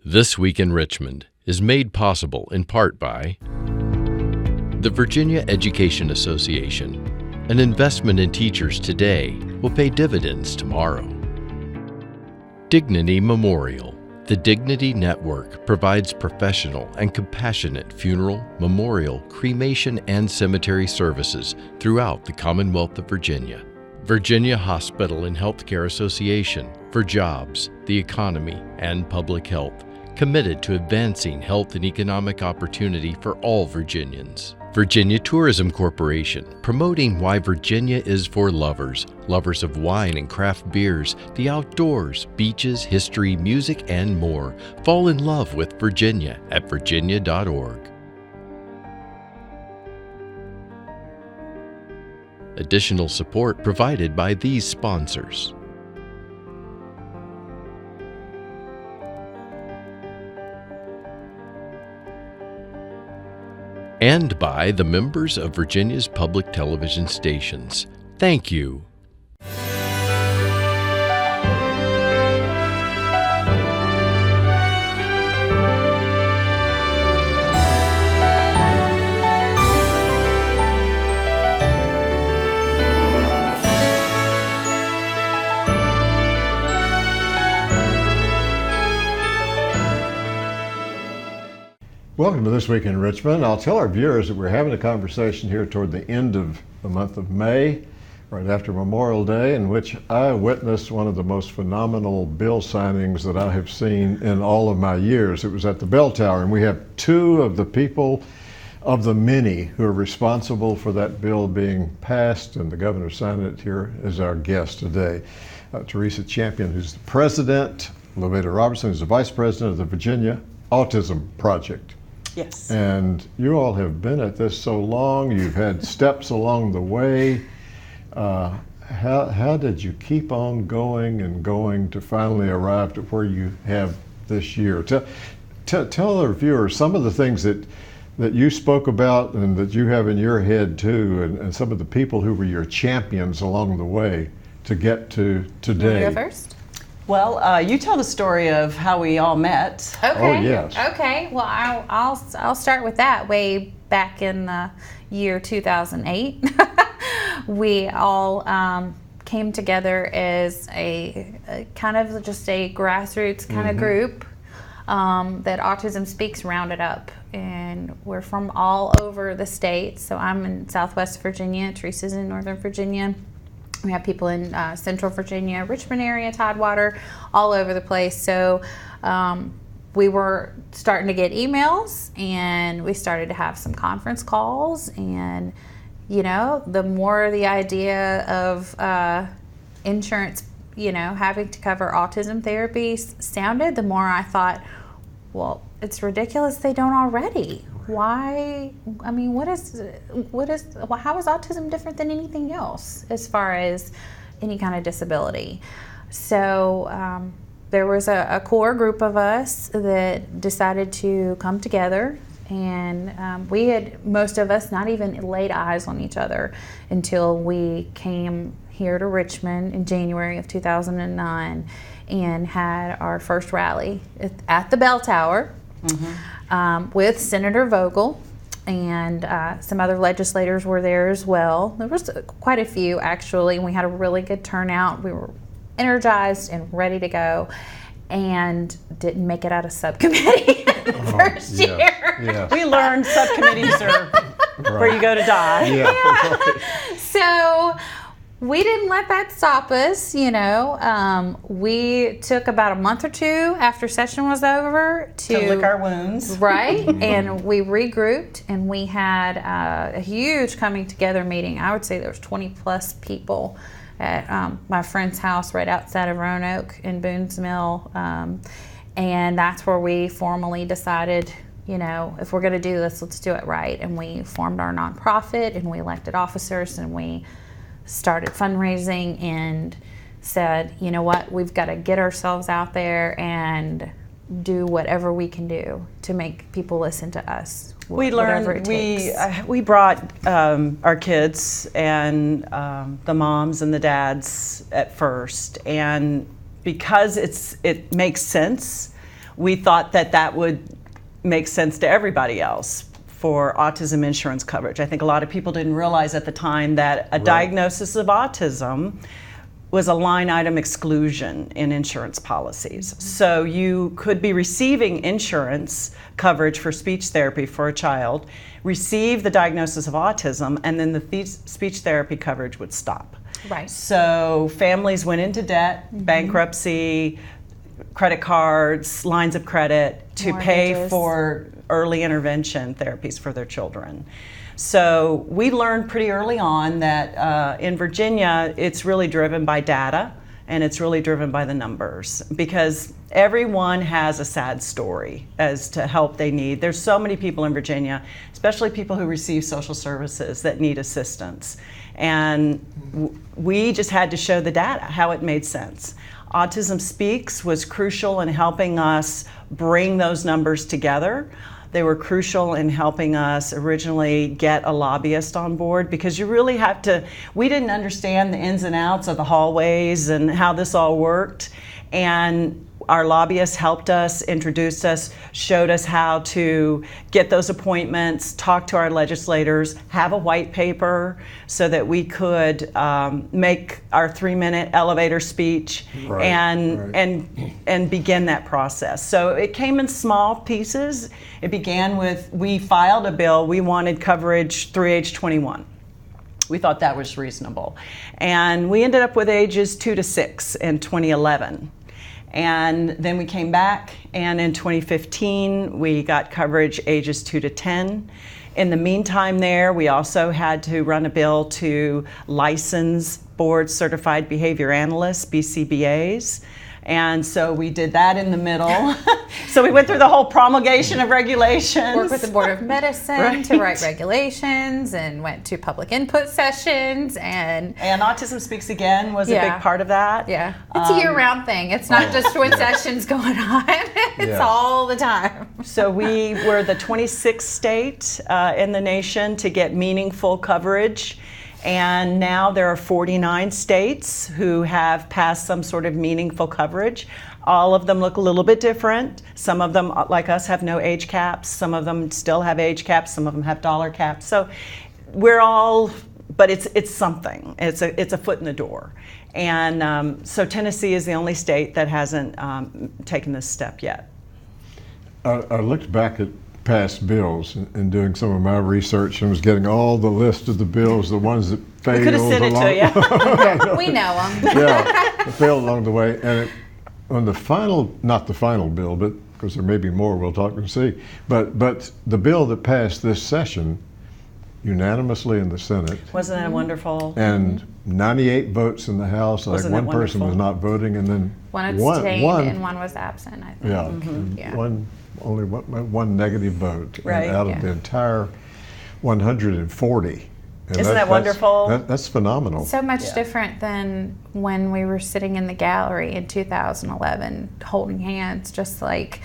This Week in Richmond is made possible in part by the Virginia Education Association. An investment in teachers today will pay dividends tomorrow. Dignity Memorial. The Dignity Network provides professional and compassionate funeral, memorial, cremation, and cemetery services throughout the Commonwealth of Virginia. Virginia Hospital and Healthcare Association for jobs, the economy, and public health, committed to advancing health and economic opportunity for all Virginians. Virginia Tourism Corporation, promoting why Virginia is for lovers of wine and craft beers, the outdoors, beaches, history, music, and more. Fall in love with Virginia at virginia.org. Additional support provided by these sponsors. And by the members of Virginia's public television stations. Thank you. Welcome to This Week in Richmond. I'll tell our viewers that we're having a conversation here toward the end of the month of May, right after Memorial Day, in which I witnessed one of the most phenomenal bill signings that I have seen in all of my years. It was at the Bell Tower, and we have two of the people of the many who are responsible for that bill being passed, and the governor signed it here as our guest today. Teresa Champion, who's the president, Lovita Robertson, who's the vice president of the Virginia Autism Project. Yes. And you all have been at this so long, you've had steps along the way. How did you keep on going and going to finally arrive to where you have this year? Tell our viewers some of the things that you spoke about and that you have in your head too, and some of the people who were your champions along the way to get to today. You want to go first? Well, you tell the story of how we all met. Okay. Oh, yes. Okay. Well, I'll start with that. Way back in the year 2008, we all came together as a kind of just a grassroots kind of group that Autism Speaks rounded up, and we're from all over the state. So I'm in Southwest Virginia. Teresa's in Northern Virginia. We have people in Central Virginia, Richmond area, Tidewater, all over the place. So we were starting to get emails, and we started to have some conference calls. And, you know, the more the idea of insurance, you know, having to cover autism therapies sounded, the more I thought, well, it's ridiculous they don't already. Why? I mean, how is autism different than anything else as far as any kind of disability? So there was a core group of us that decided to come together, and we had, most of us, not even laid eyes on each other until we came here to Richmond in January of 2009 and had our first rally at the Bell Tower. With Senator Vogel, and some other legislators were there as well. There was quite a few, actually, and we had a really good turnout. We were energized and ready to go, and didn't make it out of subcommittee first year. Yeah. We learned subcommittees are where you go to die. Yeah. Right. So we didn't let that stop us, you know. We took about a month or two after session was over To lick our wounds. Right, and we regrouped, and we had a huge coming together meeting. I would say there was 20 plus people at my friend's house right outside of Roanoke in Boone's Mill, and that's where we formally decided, you know, if we're going to do this, let's do it right. And we formed our nonprofit, and we elected officers, and we started fundraising and said, you know what, we've got to get ourselves out there and do whatever we can do to make people listen to us. We learned, we brought our kids and the moms and the dads at first, and because it makes sense, we thought that that would make sense to everybody else for autism insurance coverage. I think a lot of people didn't realize at the time that a diagnosis of autism was a line item exclusion in insurance policies. So you could be receiving insurance coverage for speech therapy for a child, receive the diagnosis of autism, and then the speech therapy coverage would stop. Right. So families went into debt, bankruptcy, credit cards, lines of credit to pay Mortgages. for early intervention therapies for their children. So we learned pretty early on that in Virginia, it's really driven by data and it's really driven by the numbers, because everyone has a sad story as to help they need. There's so many people in Virginia, especially people who receive social services, that need assistance. And we just had to show the data, how it made sense. Autism Speaks was crucial in helping us bring those numbers together. They were crucial in helping us originally get a lobbyist on board, because you really have to, we didn't understand the ins and outs of the hallways and how this all worked. And our lobbyists helped us, introduced us, showed us how to get those appointments, talk to our legislators, have a white paper so that we could make our 3-minute elevator speech and begin that process. So it came in small pieces. It began with, we filed a bill, we wanted coverage through age 21. We thought that was reasonable. And we ended up with ages 2 to 6 in 2011. And then we came back, and in 2015, we got coverage ages 2 to 10. In the meantime there, we also had to run a bill to license board certified behavior analysts, BCBAs. And so we did that in the middle. So we went through the whole promulgation of regulations. Worked with the Board of Medicine to write regulations, and went to public input sessions, and Autism Speaks Again was a big part of that. Yeah, it's a year-round thing. It's not just when sessions going on. It's all the time. So we were the 26th state in the nation to get meaningful coverage. And now there are 49 states who have passed some sort of meaningful coverage. All of them look a little bit different. Some of them, like us, have no age caps. Some of them still have age caps. Some of them have dollar caps. So we're all, but it's something. It's a foot in the door. And so Tennessee is the only state that hasn't taken this step yet. I looked back at past bills in doing some of my research and was getting all the list of the bills, the ones that failed. We could have sent it to you. We know them. Yeah, it failed along the way. And on the final, not the final bill, but because there may be more, we'll talk and see. But the bill that passed this session unanimously in the Senate. Wasn't that wonderful? And 98 votes in the House. Wasn't like that one person was wonderful? not voting, and then One abstained and one was absent, I think. Yeah, Yeah. only one negative vote Right. out of the entire 140. And Isn't that wonderful? That's phenomenal. So much different than when we were sitting in the gallery in 2011, holding hands, just like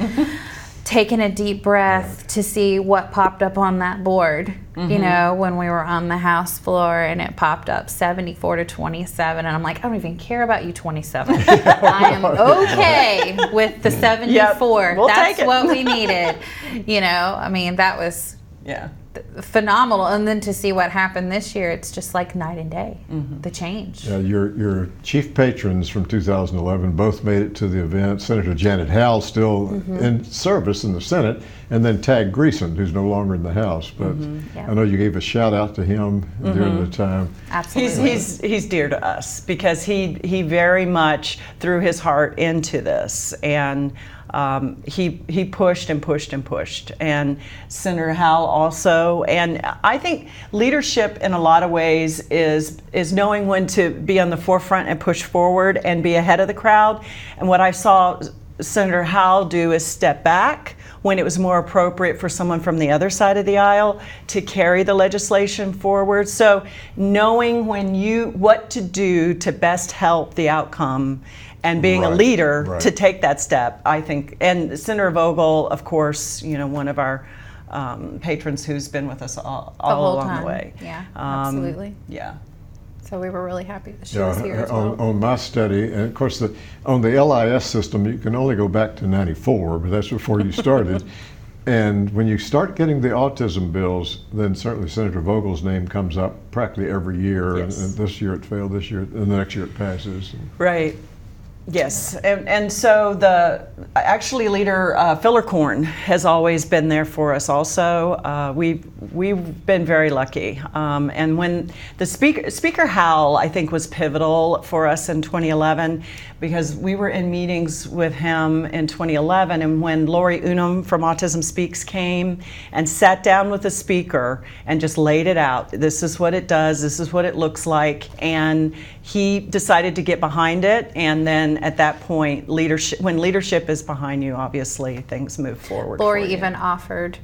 taking a deep breath to see what popped up on that board. You know, when we were on the House floor and it popped up 74 to 27, and I'm like, I don't even care about you 27. I am okay with the 74. We'll That's take it. what we needed. You know, I mean, that was phenomenal. And then to see what happened this year, it's just like night and day, the change. Your chief patrons from 2011 both made it to the event. Senator Janet Howell still in service in the Senate, and then Tag Greason, who's no longer in the House. But I know you gave a shout out to him during the time. Absolutely. He's dear to us because he very much threw his heart into this, and he pushed and pushed and pushed. And Senator Howell also. And I think leadership in a lot of ways is knowing when to be on the forefront and push forward and be ahead of the crowd. And what I saw Senator Howell do is step back when it was more appropriate for someone from the other side of the aisle to carry the legislation forward. So knowing what to do to best help the outcome and being a leader to take that step, I think. And Senator Vogel, of course, one of our patrons who's been with us all along the way. Yeah, absolutely. Yeah. So we were really happy that she was here as on, well. on my study, and of course on the LIS system, you can only go back to 94, but that's before you started. And when you start getting the autism bills, then certainly Senator Vogel's name comes up practically every year. Yes. And this year it failed, this year, and the next year it passes. Right. Yes, and so actually Leader Fillercorn has always been there for us also. We've been very lucky. And when the Speaker Howell, I think, was pivotal for us in 2011, because we were in meetings with him in 2011, and when Lori Unum from Autism Speaks came and sat down with the speaker and just laid it out. This is what it does, this is what it looks like, and he decided to get behind it, and then at that point, when leadership is behind you, obviously things move forward. Lori for you. even offered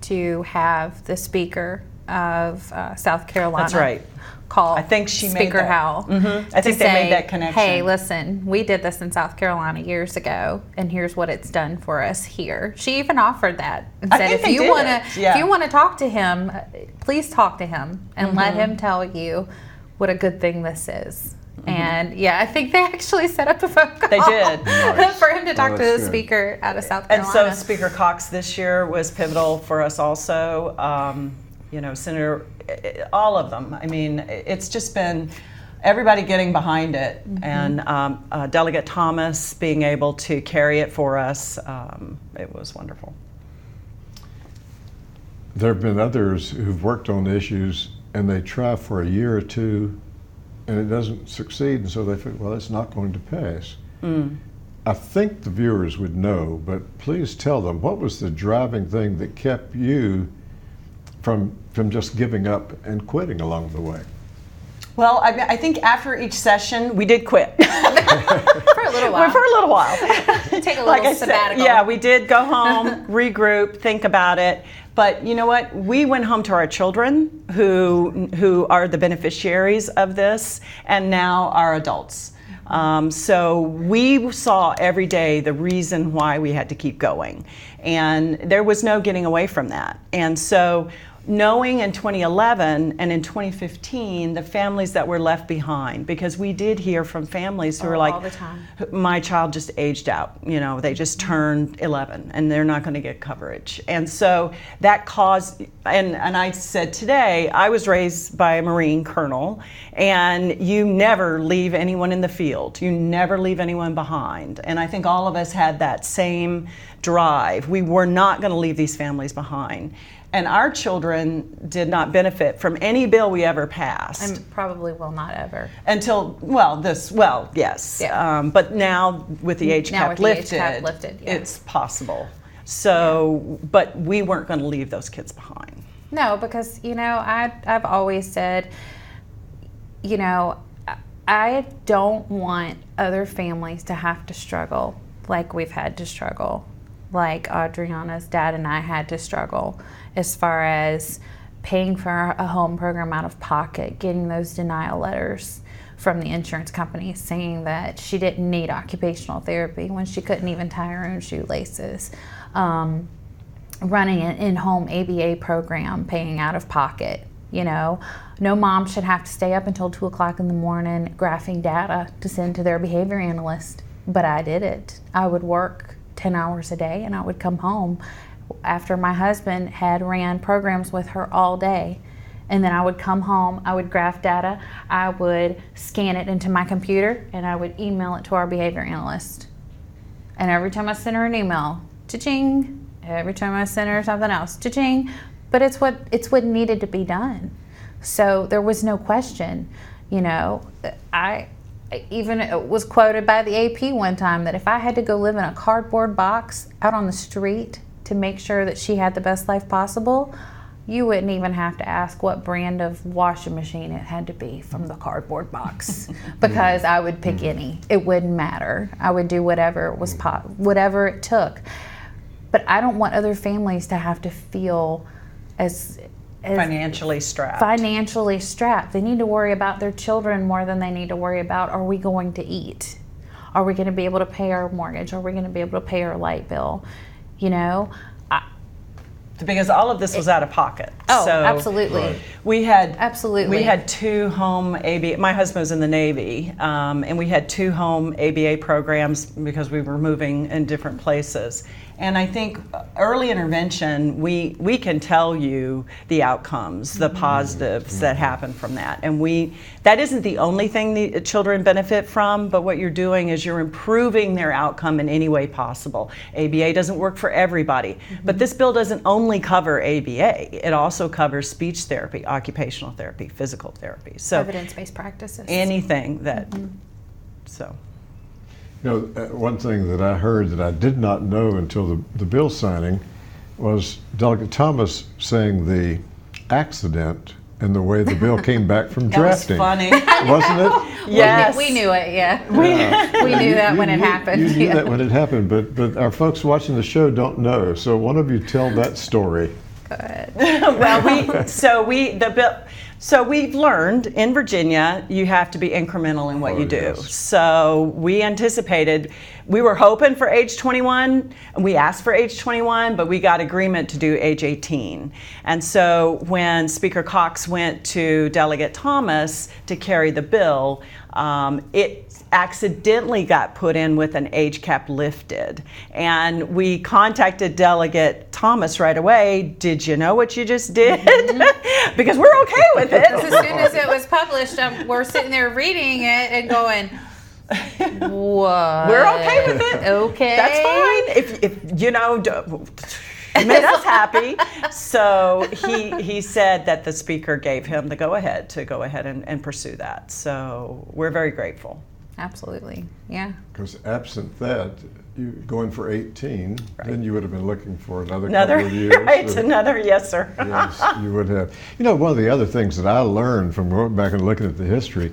to have the Speaker of South Carolina. That's right. Call I think she made Speaker that. Howell. I think they made that connection. Hey, listen, we did this in South Carolina years ago, and here's what it's done for us here. She even offered that and I said, think if they you did want it. to, Yeah. if you want to talk to him, please talk to him and let him tell you what a good thing this is. And yeah, I think they actually set up a phone call. They did. Nice. for him to talk to the that's good. Speaker out of South And Carolina. so Speaker Cox this year was pivotal for us also. Senator, all of them. I mean, it's just been everybody getting behind it, and Delegate Thomas being able to carry it for us. It was wonderful. There have been others who've worked on issues and they try for a year or two and it doesn't succeed, and so they think, well, it's not going to pass. I think the viewers would know, but please tell them, what was the driving thing that kept you from just giving up and quitting along the way? Well, I think after each session, we did quit. for a little while. For a little while. Take a little Like I said, sabbatical. yeah, we did go home, regroup, think about it. But you know what? We went home to our children who are the beneficiaries of this, and now our adults. So we saw every day the reason why we had to keep going. And there was no getting away from that. And so knowing in 2011 and in 2015 the families that were left behind, because we did hear from families who were like, all the time. my child just aged out, they just turned 11 and they're not going to get coverage. And so that caused, and I said today, I was raised by a Marine colonel, and you never leave anyone in the field. You never leave anyone behind. And I think all of us had that same drive. We were not going to leave these families behind. And our children did not benefit from any bill we ever passed. And probably will not ever. Until, yes. Yeah. But now with the age Now cap with the age lifted, cap lifted, yeah. it's possible. So, but we weren't going to leave those kids behind. No, because, I've always said, I don't want other families to have to struggle like we've had to struggle, like Adriana's dad and I had to struggle, as far as paying for a home program out of pocket, getting those denial letters from the insurance company saying that she didn't need occupational therapy when she couldn't even tie her own shoelaces, running an in-home ABA program, paying out of pocket. No mom should have to stay up until 2 o'clock in the morning graphing data to send to their behavior analyst, but I did it. I would work 10 hours a day and I would come home after my husband had ran programs with her all day. And then I would come home, I would graph data, I would scan it into my computer, and I would email it to our behavior analyst. And every time I sent her an email, cha-ching. Every time I sent her something else, cha-ching. But it's what needed to be done. So there was no question. I even was quoted by the AP one time that if I had to go live in a cardboard box out on the street to make sure that she had the best life possible, you wouldn't even have to ask what brand of washing machine it had to be from the cardboard box, because I would pick any. It wouldn't matter. I would do whatever whatever it took. But I don't want other families to have to feel as Financially strapped. Financially strapped. They need to worry about their children more than they need to worry about, are we going to eat? Are we going to be able to pay our mortgage? Are we going to be able to pay our light bill? because all of this was out of pocket. Oh, So absolutely. Right. we had Absolutely. we had 2 home ABA. My husband was in the Navy, and we had 2 home ABA programs because we were moving in different places. And I think early intervention, we can tell you the outcomes, the positives that happen from that. And that isn't the only thing the children benefit from, but what you're doing is you're improving their outcome in any way possible. ABA doesn't work for everybody, but this bill doesn't only cover ABA. It also covers speech therapy, occupational therapy, physical therapy. So Evidence-based practices. anything that, so. You know, one thing that I heard that I did not know until the bill signing was Delegate Thomas saying the accident and the way the bill came back from drafting. That was funny. Wasn't it? Yes. We knew it, yeah. Yeah. We knew that when it happened. You knew yeah. that when it happened, but our folks watching the show don't know. So one of you tell that story. Well, so we've learned in Virginia you have to be incremental in what Oh, you do. yes. So we were hoping for age 21, and we asked for age 21, but we got agreement to do age 18. And so when Speaker Cox went to Delegate Thomas to carry the bill, it accidentally got put in with an age cap lifted. And we contacted Delegate Thomas right away. Did you know what you just did? Because we're okay with it. As soon as it was published, we're sitting there reading it and going, what? We're okay with it. Okay. That's fine. If you know, it made us happy. So he said that the speaker gave him the go-ahead to go ahead and pursue that. So we're very grateful. Absolutely, yeah. Because absent that, you going for 18, then you would have been looking for another Another, couple of years. right? So- Another, yes, sir. Yes, you would have. You know, one of the other things that I learned from going back and looking at the history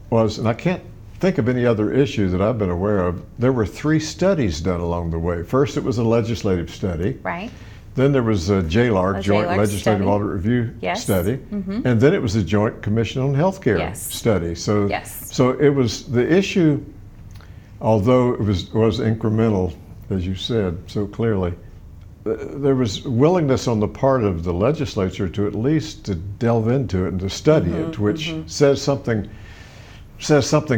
was, and I can't think of any other issue that I've been aware of, there were 3 studies done along the way. First, it was a legislative study. Right. Then there was a JLARC, Joint JLARC Legislative study. Audit Review Yes. study. And then it was a Joint Commission on Healthcare Yes. study. So, Yes. so it was the issue, although it was incremental, as you said so clearly, there was willingness on the part of the legislature to at least to delve into it and to study it, which says something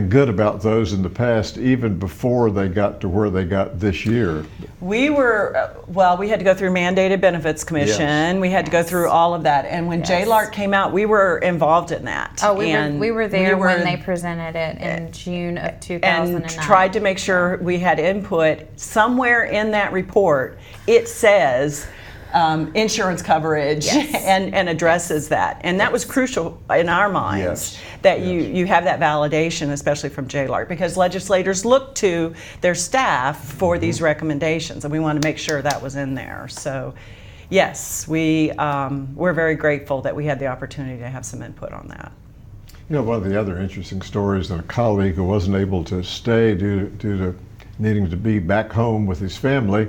good about those in the past, even before they got to where they got this year. We were, we had to go through Mandated Benefits Commission. Yes. We had to go through all of that. And when Yes. JLARC came out, we were involved in that. Oh, we And were there we when were- they presented it in June of 2009. and tried to make sure we had input. Somewhere in that report, it says insurance coverage Yes. and addresses that. And that was crucial in our minds, Yes. that Yes. you have that validation, especially from JLARC, because legislators look to their staff for these recommendations, and we want to make sure that was in there. So yes, we're very grateful that we had the opportunity to have some input on that. You know, one of the other interesting stories that a colleague who wasn't able to stay due to needing to be back home with his family,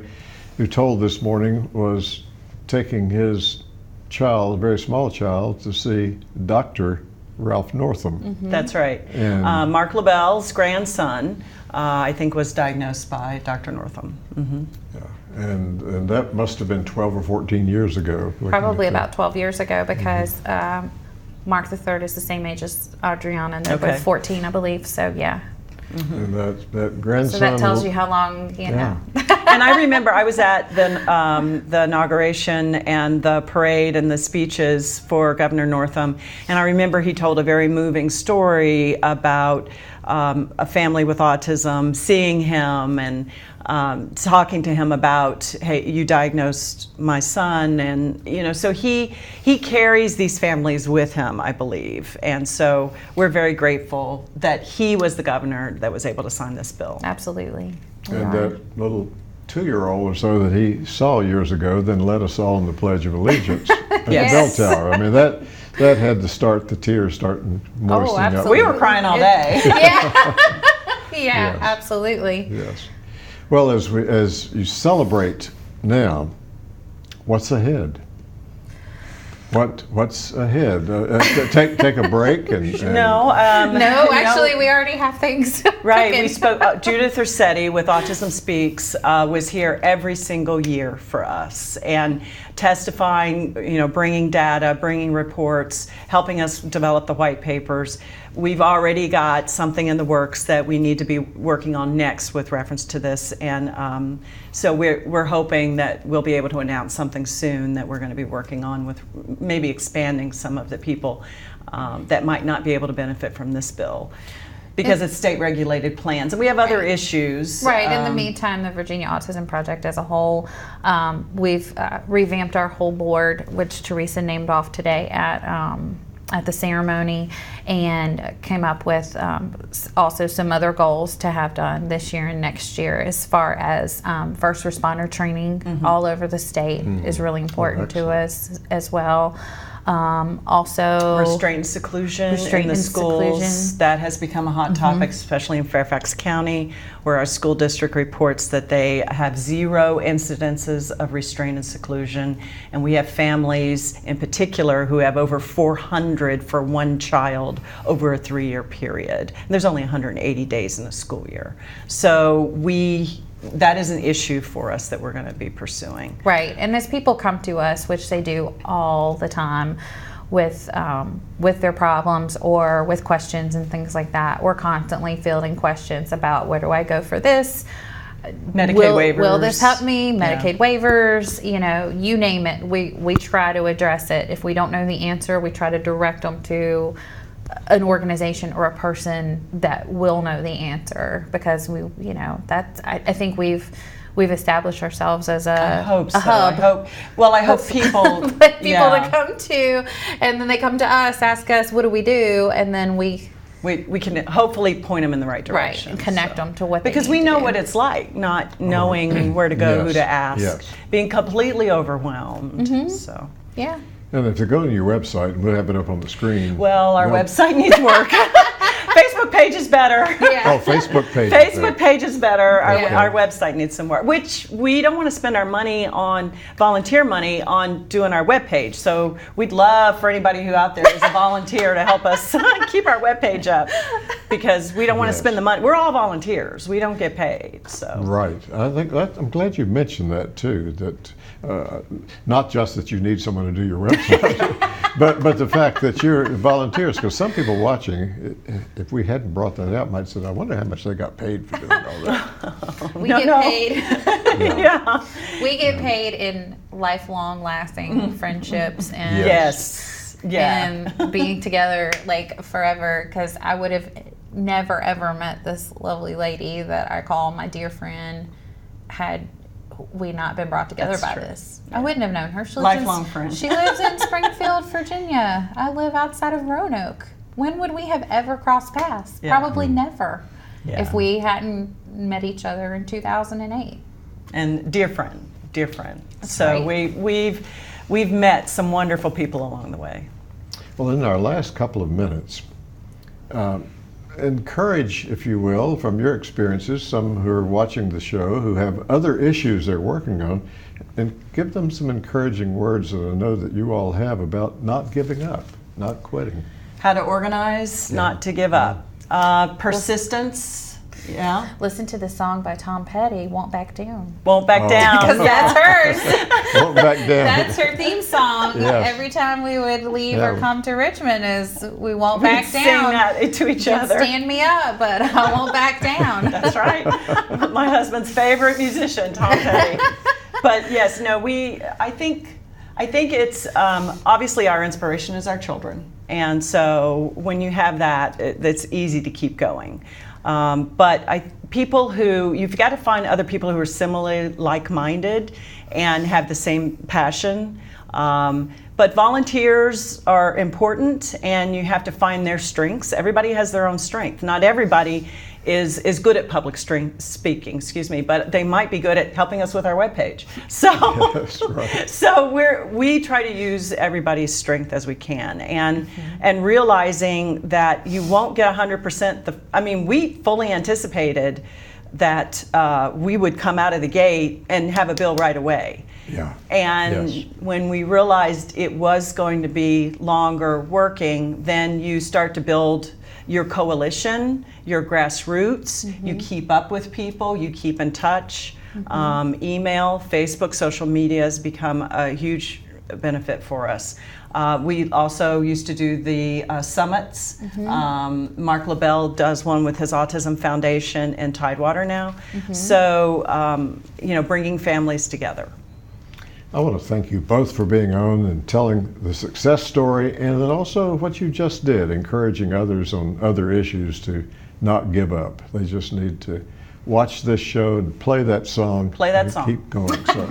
who told this morning, was taking his child, a very small child, to see Dr. Ralph Northam. That's right. And- Mark LaBelle's grandson, I think, was diagnosed by Dr. Northam. Yeah. And that must have been 12 or 14 years ago. Probably about 12 years ago, because Mark III is the same age as Adriana, and they're Okay. both 14, I believe. So yeah. And that grandson. So that tells you how long, you know. And I remember I was at the inauguration and the parade and the speeches for Governor Northam, and I remember he told a very moving story about a family with autism seeing him and talking to him about, hey, you diagnosed my son, and so he carries these families with him, I believe, and so we're very grateful that he was the governor that was able to sign this bill. Absolutely. We And are. that little 2-year-old or so that he saw years ago then led us all in the Pledge of Allegiance at Yes. the bell tower. I mean, that had to start the tears starting moistening up. absolutely. We were crying all day. Yeah. Yeah, Yes. absolutely. Yes. Well, as you celebrate now, what's ahead? What's ahead? Take a break and No, No, actually, we already have things. Right, cooking. we spoke. Judith Ursetti with Autism Speaks was here every single year for us, and testifying, bringing data, bringing reports, helping us develop the white papers. We've already got something in the works that we need to be working on next with reference to this, and so we're hoping that we'll be able to announce something soon that we're going to be working on with maybe expanding some of the people that might not be able to benefit from this bill. Because it's state regulated plans, and we have other issues. Right. In the meantime, the Virginia Autism Project as a whole, we've revamped our whole board, which Teresa named off today at the ceremony, and came up with also some other goals to have done this year and next year, as far as first responder training all over the state is really important to us as well. Also restraint and seclusion in the schools. That has become a hot topic, especially in Fairfax County, where our school district reports that they have 0 incidences of restraint and seclusion, and we have families in particular who have over 400 for one child over a 3-year period. And there's only 180 days in a school year, so that is an issue for us that we're going to be pursuing. Right, and as people come to us, which they do all the time with their problems or with questions and things like that, we're constantly fielding questions about where do I go for this? Medicaid waivers. Will this help me? Medicaid waivers, you name it. We try to address it. If we don't know the answer, we try to direct them to an organization or a person that will know the answer, because I think we've established ourselves as a hub. I hope people to come to, and then they come to us, ask us, what do we do, and then we can hopefully point them in the right direction, and connect them to what because we know what it's like, not knowing where to go, who to ask, being completely overwhelmed. So yeah. And if you go to your website, and we'll have it up on the screen. Well, our website needs work. Facebook page is better. Yeah. Oh, Facebook page. Facebook page is better. Our website needs some work, which we don't want to spend our money on, volunteer money on doing our webpage. So we'd love for anybody who out there is a volunteer to help us keep our webpage up, because we don't want to spend the money. We're all volunteers. We don't get paid. So right. I think I'm glad you mentioned that too. That not just that you need someone to do your website, but the fact that you're volunteers. Because some people watching, if we hadn't brought that out, might say, I wonder how much they got paid for doing all that. We get paid. Yeah. We get paid in lifelong lasting friendships and and being together like forever, because I would have never ever met this lovely lady that I call my dear friend had we not been brought together by this. I wouldn't have known her. Lifelong friend. She lives in Springfield, Virginia. I live outside of Roanoke. When would we have ever crossed paths? Probably never, if we hadn't met each other in 2008. And dear friend. That's so right. we've met some wonderful people along the way. Well, in our last couple of minutes, encourage, if you will, from your experiences, some who are watching the show who have other issues they're working on, and give them some encouraging words that I know that you all have about not giving up, not quitting. How to organize, not to give up. Persistence. Listen to the song by Tom Petty, Won't Back Down. Won't back down. Because that's hers. Won't back down. That's her theme song. Yes. Every time we would leave or come to Richmond is we won't back down. Sing that to each other. Stand me up, but I won't back down. That's right. My husband's favorite musician, Tom Petty. But yes, no, I think it's obviously our inspiration is our children. And so when you have that, it's easy to keep going. But you've got to find other people who are similarly like-minded and have the same passion. But volunteers are important, and you have to find their strengths. Everybody has their own strength. Not everybody is good at public speaking, but they might be good at helping us with our webpage. So, Yes, right. so we try to use everybody's strength as we can, and realizing that you won't get 100%. We fully anticipated that we would come out of the gate and have a bill right away. Yeah. And Yes. when we realized it was going to be longer working, then you start to build your coalition, your grassroots. You keep up with people, you keep in touch. Email, Facebook, social media has become a huge benefit for us. We also used to do the summits. Mark LaBelle does one with his Autism Foundation in Tidewater now. So, bringing families together. I want to thank you both for being on and telling the success story, and then also what you just did, encouraging others on other issues to not give up. They just need to watch this show and play that song. Play that and song. Keep going. So,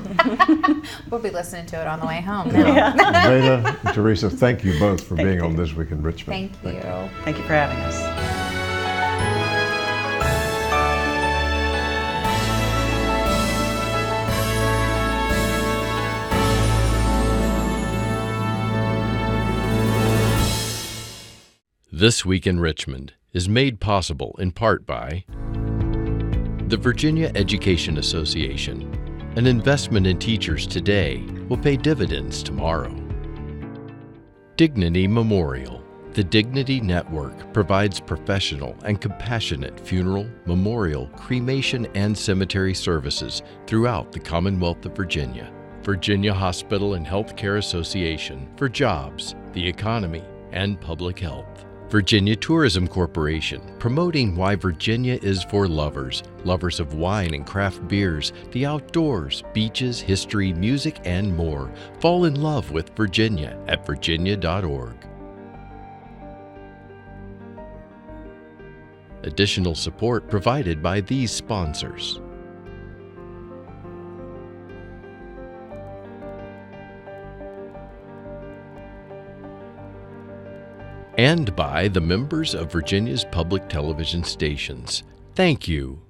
We'll be listening to it on the way home. Veda and Teresa, thank you both for being on This Week in Richmond. Thank you. Thank you for having us. This Week in Richmond is made possible in part by the Virginia Education Association. An investment in teachers today will pay dividends tomorrow. Dignity Memorial. The Dignity Network provides professional and compassionate funeral, memorial, cremation, and cemetery services throughout the Commonwealth of Virginia. Virginia Hospital and Healthcare Association for jobs, the economy, and public health. Virginia Tourism Corporation, promoting why Virginia is for lovers, lovers of wine and craft beers, the outdoors, beaches, history, music, and more. Fall in love with Virginia at virginia.org. Additional support provided by these sponsors. And by the members of Virginia's public television stations. Thank you.